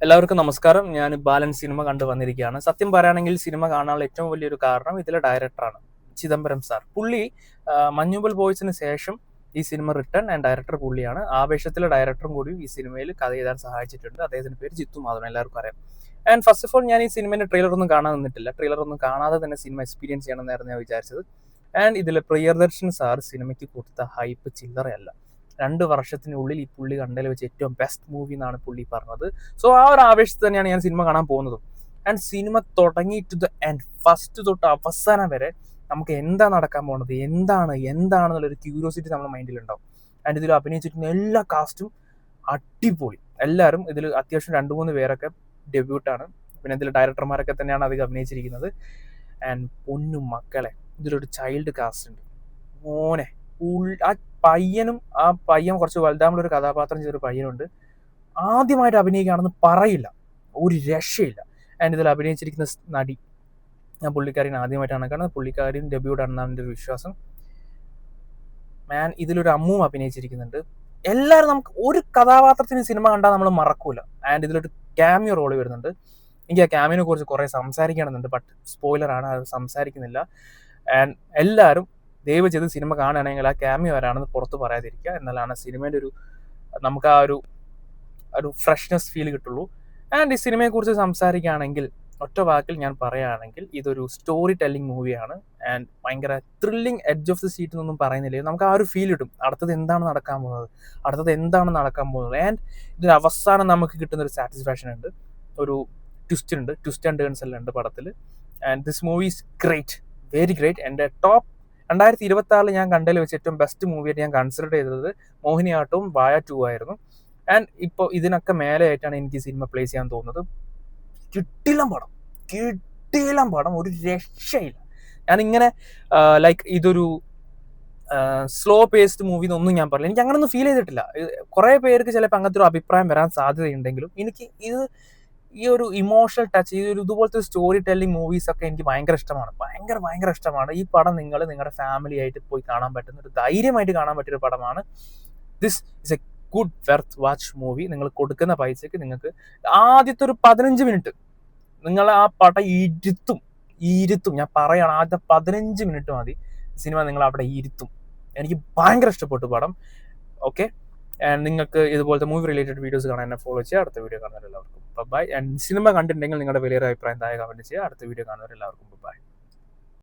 എല്ലാവർക്കും നമസ്കാരം. ഞാൻ ബാലൻ സിനിമ കണ്ടു വന്നിരിക്കുകയാണ്. സത്യം പറയുകയാണെങ്കിൽ സിനിമ കാണാനുള്ള ഏറ്റവും വലിയൊരു കാരണം ഇതിലെ ഡയറക്ടറാണ്, ചിദംബരം സാർ. പുള്ളി മഞ്ഞുമൽ ബോയ്സിന് ശേഷം ഈ സിനിമ റിട്ടേൺ ആൻഡ് ഡയറക്ടർ പുള്ളിയാണ്. ആവേശത്തിലെ ഡയറക്ടറും കൂടി ഈ സിനിമയിൽ കഥ എഴുതാൻ സഹായിച്ചിട്ടുണ്ട്. അദ്ദേഹത്തിന്റെ പേര് ജിത്തു മാധവൻ, എല്ലാവർക്കും അറിയാം. ആൻഡ് ഫസ്റ്റ് ഓഫ് ഓൾ ഞാൻ ഈ സിനിമയുടെ ട്രെയിലർ ഒന്നും കാണാൻ നിന്നിട്ടില്ല. ട്രെയിലർ ഒന്നും കാണാതെ തന്നെ സിനിമ എക്സ്പീരിയൻസ് ചെയ്യണമെന്നായിരുന്നു ഞാൻ വിചാരിച്ചത്. ആൻഡ് ഇതിലെ പ്രിയദർശൻ സാർ സിനിമയ്ക്ക് കൊടുത്ത ഹൈപ്പ് ചില്ലറയല്ല. 2 വർഷത്തിനുള്ളിൽ ഈ പുള്ളി കണ്ടതിൽ വെച്ച് ഏറ്റവും ബെസ്റ്റ് മൂവി എന്നാണ് പുള്ളി പറഞ്ഞത്. സോ ആ ഒരു ആവേശത്തിൽ തന്നെയാണ് ഞാൻ സിനിമ കാണാൻ പോകുന്നത്. ആൻഡ് സിനിമ തുടങ്ങി ടു ദ എൻഡ്, ഫസ്റ്റ് തൊട്ട് അവസാനം വരെ നമുക്ക് എന്താ നടക്കാൻ പോകുന്നത്, എന്താണെന്നുള്ളൊരു ക്യൂരിയോസിറ്റി നമ്മുടെ മൈൻഡിലുണ്ടാവും. ആൻഡ് ഇതിൽ അഭിനയിച്ചിരിക്കുന്ന എല്ലാ കാസ്റ്റും അടിപൊളി. എല്ലാവരും ഇതിൽ അത്യാവശ്യം 2-3 പേരൊക്കെ ഡെബ്യൂട്ടാണ്. പിന്നെ ഇതിൽ ഡയറക്ടർമാരൊക്കെ തന്നെയാണ് അധികം അഭിനയിച്ചിരിക്കുന്നത്. ആൻഡ് പൊന്നും മക്കളെ, ഇതിലൊരു ചൈൽഡ് കാസ്റ്റ് ഉണ്ട്. മോനെ, ആ പയ്യൻ കുറച്ച് വലുതാകുമ്പോൾ ഒരു കഥാപാത്രം ചെയ്തൊരു പയ്യനുണ്ട്. ആദ്യമായിട്ട് അഭിനയിക്കുകയാണെന്ന് പറയില്ല, ഒരു രക്ഷയില്ല. ആൻഡ് ഇതിൽ അഭിനയിച്ചിരിക്കുന്ന നടി, ഞാൻ പുള്ളിക്കാരിനെ ആദ്യമായിട്ടാണ് കാണുന്നത്. പുള്ളിക്കാരിയും ഡെബ്യൂട്ട് ആണെന്നാണ് എൻ്റെ ഒരു വിശ്വാസം. ഇതിലൊരു അമ്മുവും അഭിനയിച്ചിരിക്കുന്നുണ്ട്. എല്ലാവരും, നമുക്ക് ഒരു കഥാപാത്രത്തിന് സിനിമ കണ്ടാൽ നമ്മൾ മറക്കൂല. ആൻഡ് ഇതിലൊരു ക്യാമിയോ റോള് വരുന്നുണ്ട്. എനിക്ക് ആ ക്യാമിയോനെ കുറിച്ച് കുറേ സംസാരിക്കണമെന്നുണ്ട്, ബട്ട് സ്പോയിലറാണ്, അത് സംസാരിക്കുന്നില്ല. ആൻഡ് എല്ലാവരും ദയവ് ചെയ്ത് സിനിമ കാണുകയാണെങ്കിൽ ആ ക്യാമിയോ ആരാണെന്ന് പുറത്ത് പറയാതിരിക്കുക. എന്നാലാണ് സിനിമയുടെ നമുക്ക് ആ ഒരു ഫ്രഷ്നെസ് ഫീൽ കിട്ടുള്ളൂ. ആൻഡ് ഈ സിനിമയെക്കുറിച്ച് സംസാരിക്കുകയാണെങ്കിൽ, ഒറ്റ വാക്കിൽ ഞാൻ പറയുകയാണെങ്കിൽ, ഇതൊരു സ്റ്റോറി ടെല്ലിംഗ് മൂവിയാണ്. ആൻഡ് ഭയങ്കര thrilling, edge of the seat എന്നൊന്നും പറയുന്നില്ല. നമുക്ക് ആ ഒരു ഫീൽ കിട്ടും, അടുത്തത് എന്താണ് നടക്കാൻ പോകുന്നത്. ആൻഡ് ഇതിന് അവസാനം നമുക്ക് കിട്ടുന്ന ഒരു സാറ്റിസ്ഫാക്ഷൻ ഉണ്ട്, ഒരു ട്വിസ്റ്റ് ആൻഡ് ടേൺസ് എല്ലാം ഉണ്ട് പടത്തിൽ. And this movie is great, very great. എൻ്റെ ടോപ്പ് 2026 ഞാൻ കണ്ടതിൽ വെച്ച് ഏറ്റവും ബെസ്റ്റ് മൂവിയായിട്ട് ഞാൻ കൺസിഡർ ചെയ്തത് മോഹിനിയാട്ടവും വായ 2 ആയിരുന്നു. ആൻഡ് ഇപ്പോൾ ഇതിനൊക്കെ മേലെയായിട്ടാണ് എനിക്ക് സിനിമ പ്ലേസ് ചെയ്യാൻ തോന്നുന്നത്. കിട്ടിയില്ല പടം, ഒരു രക്ഷയില്ല. ഞാനിങ്ങനെ ലൈക്ക് ഇതൊരു സ്ലോ പേസ്ഡ് മൂവി എന്നൊന്നും ഞാൻ പറയില്ല. എനിക്ക് അങ്ങനൊന്നും ഫീൽ ചെയ്തിട്ടില്ല. കുറേ പേർക്ക് ചിലപ്പോൾ അങ്ങനത്തെ ഒരു അഭിപ്രായം വരാൻ സാധ്യതയുണ്ടെങ്കിലും എനിക്ക് ഈ ഒരു ഇമോഷണൽ ടച്ച്, ഇതുപോലത്തെ സ്റ്റോറി ടെല്ലിംഗ് മൂവീസ് ഒക്കെ എനിക്ക് ഭയങ്കര ഇഷ്ടമാണ്. ഭയങ്കര ഇഷ്ടമാണ്. ഈ പടം നിങ്ങളുടെ ഫാമിലി ആയിട്ട് പോയി കാണാൻ പറ്റുന്ന, ഒരു ധൈര്യമായിട്ട് കാണാൻ പറ്റിയൊരു പടമാണ്. This is A good Worth watch movie. നിങ്ങൾ കൊടുക്കുന്ന പൈസക്ക് നിങ്ങൾക്ക് ആദ്യത്തെ ഒരു 15 മിനിറ്റ് നിങ്ങൾ ആ പടം ഇരുത്തും. ഞാൻ പറയാണ്, ആദ്യത്തെ 15 മിനിറ്റ് മതി സിനിമ നിങ്ങൾ അവിടെ ഇരുത്തും. എനിക്ക് ഭയങ്കര ഇഷ്ടപ്പെട്ടു പടം. ഓക്കെ, ആൻഡ് നിങ്ങൾക്ക് ഇതുപോലത്തെ മൂവി റിലേറ്റഡ് വീഡിയോസ് കാണാൻ എന്നെ ഫോളോ ചെയ്യുക. അടുത്ത വീഡിയോ കാണുന്നവരെല്ലാവർക്കും ബൈ. ആൻഡ് സിനിമ കണ്ടിട്ടുണ്ടെങ്കിൽ നിങ്ങളുടെ വലിയൊരു അഭിപ്രായം താഴെ കമന്റ് ചെയ്യുക. അടുത്ത വീഡിയോ കാണുന്നവരെല്ലാവർക്കും ബൈ.